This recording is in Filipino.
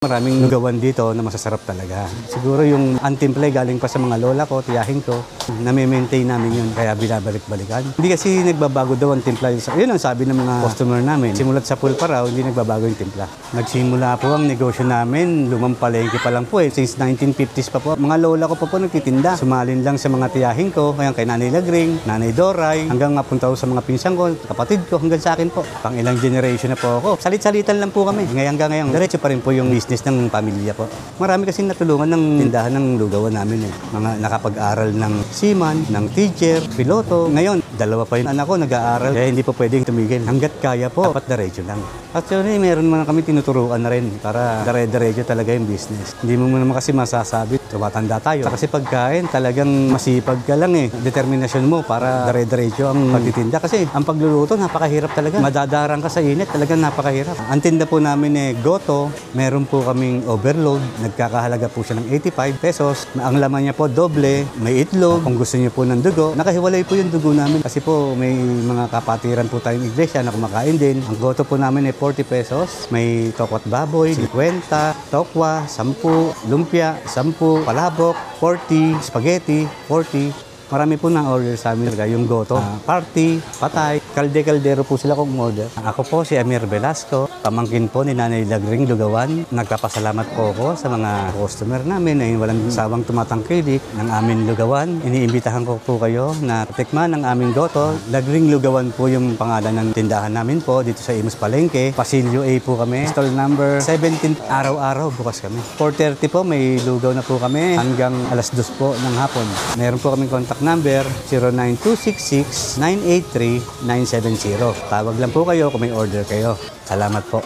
Maraming lugawan dito na masasarap talaga. Siguro yung antimple galing pa sa mga lola ko, tiyahin ko, na-maintain namin yun, kaya binabalik-balikan. Hindi kasi nagbabago daw ang timpla. Yun ang sabi ng mga customer namin. Simulat sa pulpa raw, hindi nagbabago yung timpla. Nagsimula po ang negosyo namin, lumang palengke pa lang po Since 1950s pa po. Mga lola ko pa po nagtitinda. Sumalin lang sa mga tiyahin ko, kaya kay Nanay Lagring, Nanay Doray, hanggang mapunta ko sa mga pinsan ko, kapatid ko, hanggang sa akin po. Pang ilang generation na po ako. Salit-salitan lang po kami. Hanggang ngayon, diretso pa rin po yung business ng pamilya po. Marami kasi natulungan ng tindahan ng lugawan namin Mga nakapag-aral ng seaman, ng teacher, piloto. Ngayon, dalawa pa yung anak ko nag-aaral. Kaya hindi po pwedeng tumigil. Hanggat kaya po, dapat diretso lang. Actually, meron man kami tinuturuan na rin para dire-diretso talaga yung business. Hindi mo naman kasi masasabi, tumatanda tayo. Kasi pagkain, talagang masipag ka lang Determinasyon mo para dire-diretso ang pagtitinda. Kasi ang pagluluto, napakahirap talaga. Madadarang ka sa init, talagang napakahirap. Ang tinda po namin goto, meron po kaming overload. Nagkakahalaga po siya ng 85 pesos. Ang laman niya po doble, may itlog. Kung gusto niyo po ng dugo, nakahiwalay po yung dugo namin. Kasi po may mga kapatiran po tayong iglesia na kumakain din. Ang goto po namin 40 pesos. May tokwat baboy, 50, tokwa, 10, lumpia, 10, palabok, 40, spaghetti, 40. Marami po nang order sa amin yung goto. Party, patay, kalde-kaldero po sila kung order. Ako po si Amir Velasco, pamangkin po ni Nanay Lagring Lugawan. Nagpapasalamat po ako sa mga customer namin na walang sawang tumatangkilik ng aming lugawan. Iniimbitahan ko po kayo na tikman ng aming goto. Lagring Lugawan po yung pangalan ng tindahan namin po dito sa Imus Palengke. Pasilyo A po kami. Stall number 17. Araw-araw bukas kami. 4:30 po may lugaw na po kami hanggang alas 2 po ng hapon. Meron po kaming contact number 09266-983-970. Tawag lang po kayo kung may order kayo. Salamat po.